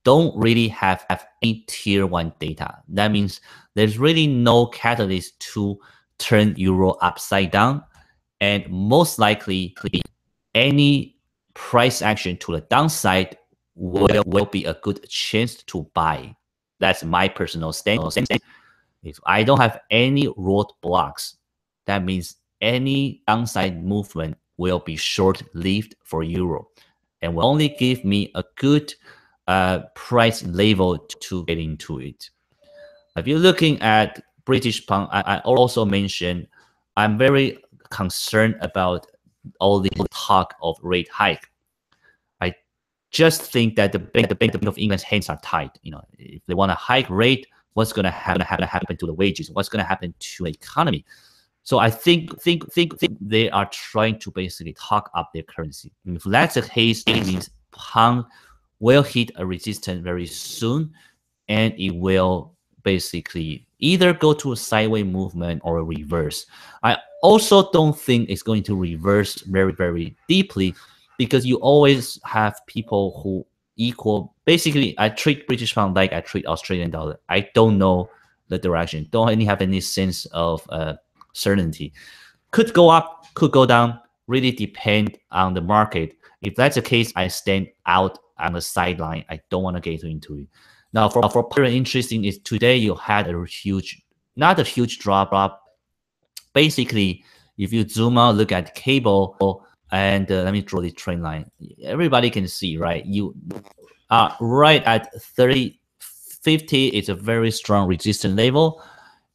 A: don't really have any tier 1 data. That means there's really no catalyst to turn euro upside down. And most likely, any price action to the downside will be a good chance to buy. That's my personal stance. If I don't have any roadblocks, that means any downside movement will be short-lived for euro and will only give me a good price level to get into it. If you're looking at British pound, I also mentioned I'm very concerned about all the talk of rate hike. I just think that the Bank of England's hands are tied. If they want to hike rate, what's going to happen to the wages? What's going to happen to the economy? So I think they are trying to basically talk up their currency. And if that's the case, it means pound will hit a resistance very soon, and it will basically either go to a sideways movement or a reverse. I also don't think it's going to reverse very, very deeply, because you always have people who equal. Basically, I treat British pound like I treat Australian dollar. I don't know the direction. Don't have any sense of certainty. Could go up, could go down. Really depend on the market. If that's the case, I stand out on the sideline. I don't want to get into it. Now, for very interesting is today you had a huge, not a huge drop. Basically, if you zoom out, look at cable, and let me draw the trend line. Everybody can see, right? You are right at 30.50. It's a very strong resistance level,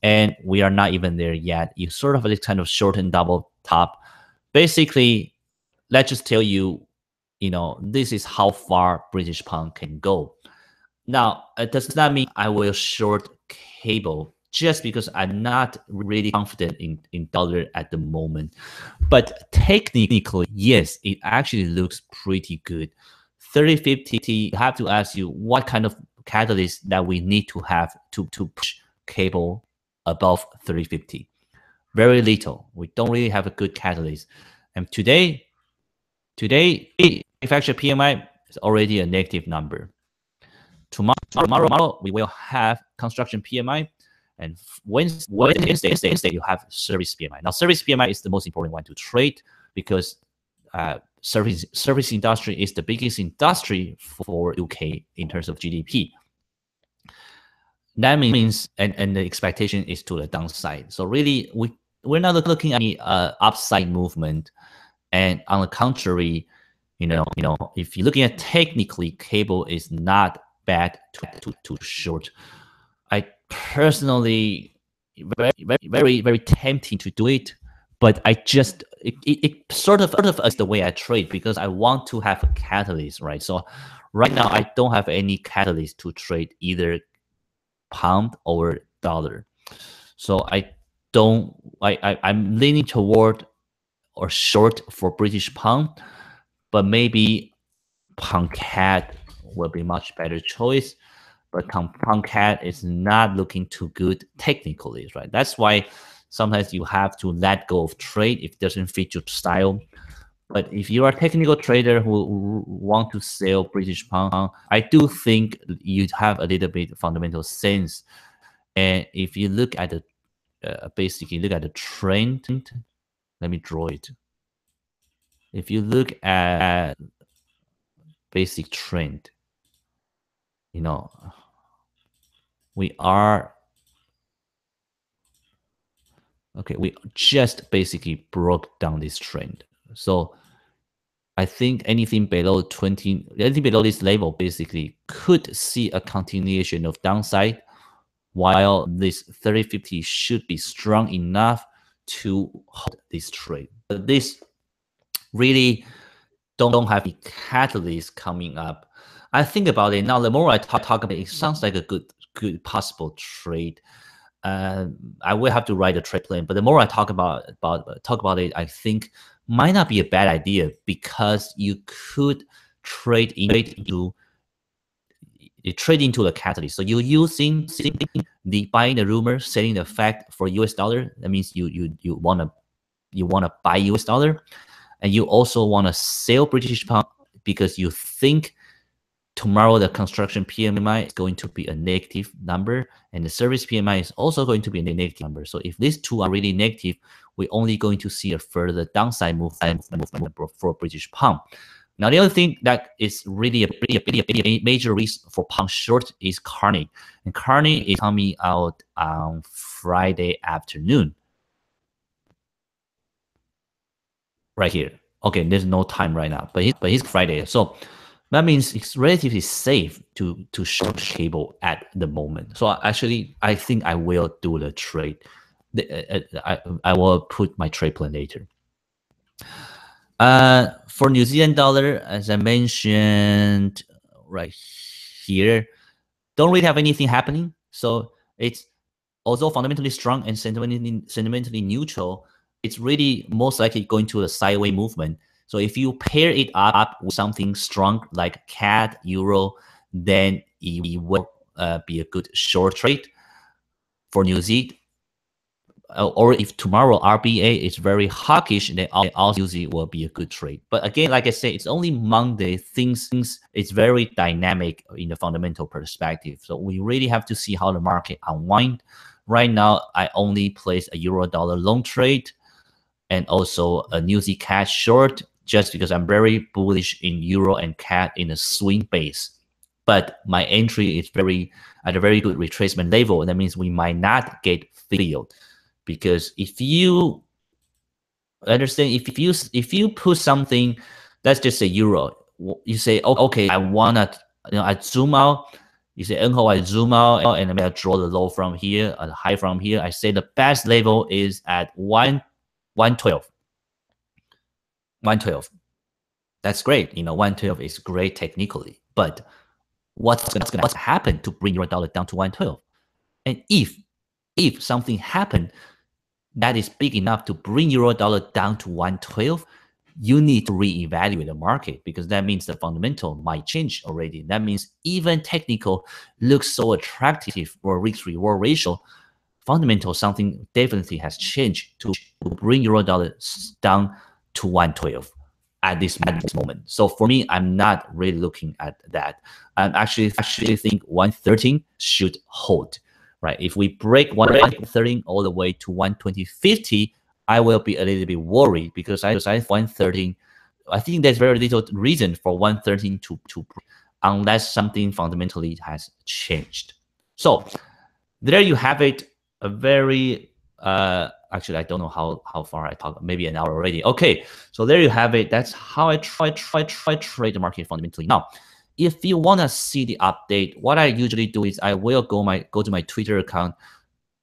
A: and we are not even there yet. You sort of like kind of short and double top. Basically, let's just tell you, this is how far British pound can go. Now, it does not mean I will short cable just because I'm not really confident in dollar at the moment. But technically, yes, it actually looks pretty good. 30.50, you have to ask you what kind of catalyst that we need to have to push cable above 30.50. Very little. We don't really have a good catalyst. And today, manufacturer PMI is already a negative number. Tomorrow we will have construction PMI, and Wednesday you have service PMI. Now, service PMI is the most important one to trade because service industry is the biggest industry for UK in terms of GDP. That means, and the expectation is to the downside. So really, we're not looking at any upside movement. And on the contrary, if you're looking at technically, cable is not bad to short. I personally very tempting to do it, but I just it sort of is the way I trade because I want to have a catalyst, right? So right now I don't have any catalyst to trade either pound or dollar. So I'm leaning toward or short for British pound, but maybe pound CAD will be much better choice. But pound CAD is not looking too good technically, right? That's why sometimes you have to let go of trade if it doesn't fit your style. But if you are a technical trader who want to sell British pound, I do think you have a little bit of fundamental sense. And if you look at the basically look at the trend, let me draw it. If you look at basic trend, we just basically broke down this trend. So I think anything below this level basically could see a continuation of downside, while this 30.50 should be strong enough to hold this trade. But this really don't have a catalyst coming up. I think about it now. The more I talk about it, it sounds like a good possible trade. I will have to write a trade plan, but the more I talk about it, I think might not be a bad idea because you could trade into the catalyst. So you're using the buying the rumor, selling the fact for US dollar. That means you wanna buy US dollar, and you also want to sell British pound because you think tomorrow the construction PMI is going to be a negative number, and the service PMI is also going to be a negative number. So if these two are really negative, we're only going to see a further downside movement for British pound. Now, the other thing that is really a major risk for pound short is Carney. And Carney is coming out on Friday afternoon. Right here. Okay, there's no time right now, but he's Friday. So That means it's relatively safe to short cable at the moment. So actually, I think I will do the trade. I will put my trade plan later. For New Zealand dollar, as I mentioned right here, don't really have anything happening. So it's although fundamentally strong and sentimentally neutral, it's really most likely going to a sideways movement. So if you pair it up with something strong like CAD, Euro, then it will be a good short trade for New Zealand. Or if tomorrow RBA is very hawkish, then also UZ will be a good trade. But again, like I said, it's only Monday. Things it's very dynamic in the fundamental perspective. So we really have to see how the market unwind. Right now, I only place a euro dollar long trade and also a New Z CAD short, just because I'm very bullish in euro and CAD in a swing base. But my entry is at a very good retracement level. That means we might not get filled. Because if you understand, if you put something, let's just say euro, you say, oh, okay, I wanna, I zoom out. You say, I zoom out, and I'm gonna draw the low from here, a high from here. I say the best level is at 112. 112. That's great. 112 is great technically, but what's gonna happen to bring your dollar down to 112? And if something happened that is big enough to bring euro dollar down to 112, you need to reevaluate the market, because that means the fundamental might change already. That means even technical looks so attractive for risk reward ratio, fundamental something definitely has changed to bring euro dollar down to 112 at this moment. So for me, I'm not really looking at that. I'm actually think 113 should hold. Right? If we break 113 all the way to 120.50, I will be a little bit worried, because I 113. I think there's very little reason for 113 to unless something fundamentally has changed. So there you have it. A very actually, I don't know how far I talked. Maybe an hour already. Okay, so there you have it. That's how I try trade the market fundamentally. Now, if you want to see the update, what I usually do is I will go to my Twitter account,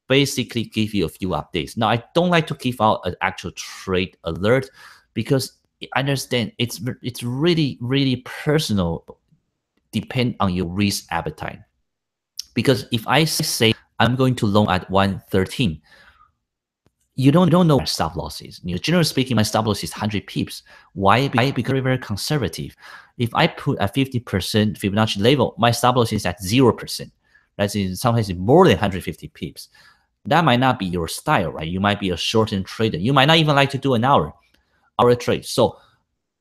A: basically give you a few updates. Now, I don't like to give out an actual trade alert, because I understand it's really personal, depend on your risk appetite. Because if I say I'm going to long at 113, you don't know what stop loss is. Generally speaking, my stop loss is 100 pips. Why? Because I'm very conservative. If I put a 50% Fibonacci level, my stop loss is at 0%. That's sometimes more than 150 pips. That might not be your style, right? You might be a short-term trader. You might not even like to do an hour trade. So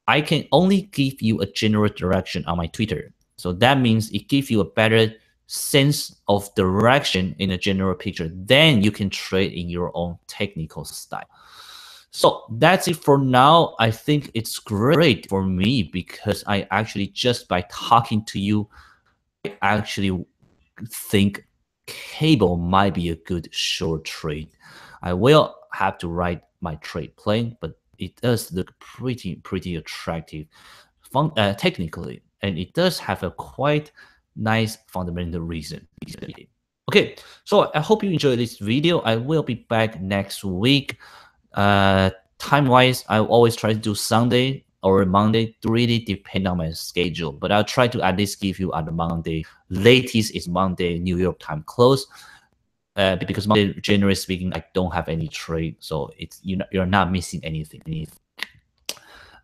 A: I can only give you a general direction on my Twitter. So that means it gives you a better sense of direction in a general picture. Then you can trade in your own technical style. So that's it for now. I think it's great for me, because I actually, just by talking to you, I actually think cable might be a good short trade. I will have to write my trade plan, but it does look pretty attractive technically, and it does have a quite nice fundamental reason. Okay, so I hope you enjoyed this video. I will be back next week. Time-wise, I always try to do Sunday or Monday, to really depend on my schedule. But I'll try to at least give you on the Monday. Latest is Monday, New York time close. Because Monday, generally speaking, I don't have any trade, so it's you're not missing anything.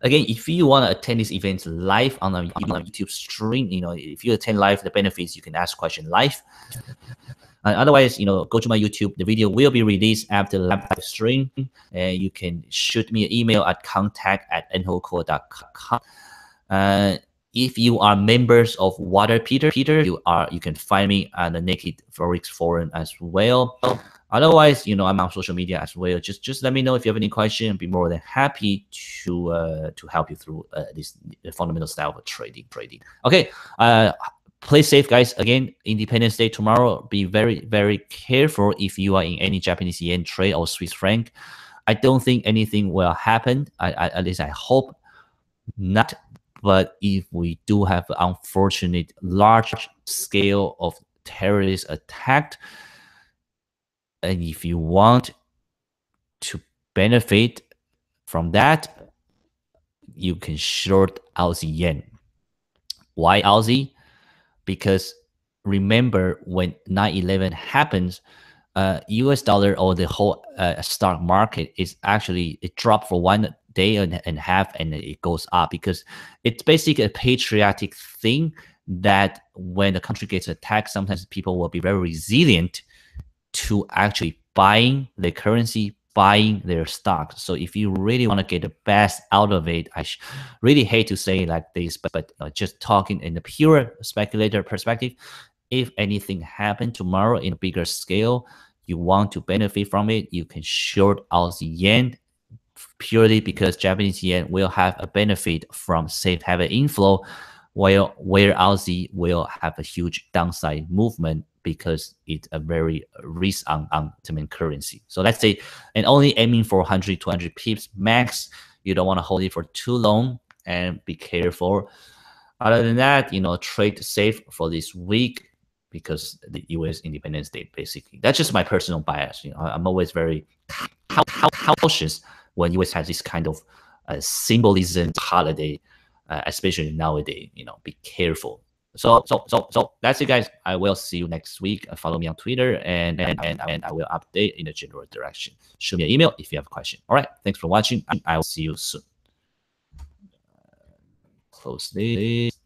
A: Again, if you want to attend these events live on a YouTube stream, if you attend live, the benefits, you can ask question live. Otherwise, go to my YouTube. The video will be released after the live stream, and you can shoot me an email at contact@enhoco.com. If you are members of Water Peter, you can find me at the Naked Forex Forum as well. Otherwise, I'm on social media as well. Just let me know if you have any question. I'd be more than happy to help you through this fundamental style of trading. Okay. Play safe, guys. Again, Independence Day tomorrow. Be very, very careful if you are in any Japanese yen trade or Swiss franc. I don't think anything will happen. At least I hope not. But if we do have an unfortunate large scale of terrorist attack, and if you want to benefit from that, you can short Aussie yen. Why Aussie? Because remember when 9/11 happens, US dollar or the whole stock market is actually, it dropped for 1 day and a half, and it goes up because it's basically a patriotic thing that when the country gets attacked, sometimes people will be very resilient to actually buying the currency, buying their stocks. So if you really want to get the best out of it, I really hate to say like this, but just talking in the pure speculator perspective, if anything happened tomorrow in a bigger scale, you want to benefit from it, you can short Aussie yen purely because Japanese yen will have a benefit from safe haven inflow, while where Aussie will have a huge downside movement because it's a very risk on currency. So let's say, and only aiming for 100, 200 pips max. You don't want to hold it for too long and be careful. Other than that, trade safe for this week because the U.S. Independence Day, basically. That's just my personal bias. I'm always very cautious when U.S. has this kind of symbolism holiday, especially nowadays. Be careful. So that's it, guys. I will see you next week. Follow me on Twitter, and I will update in the general direction. Shoot me an email if you have a question. All right. Thanks for watching. I will see you soon. Close this.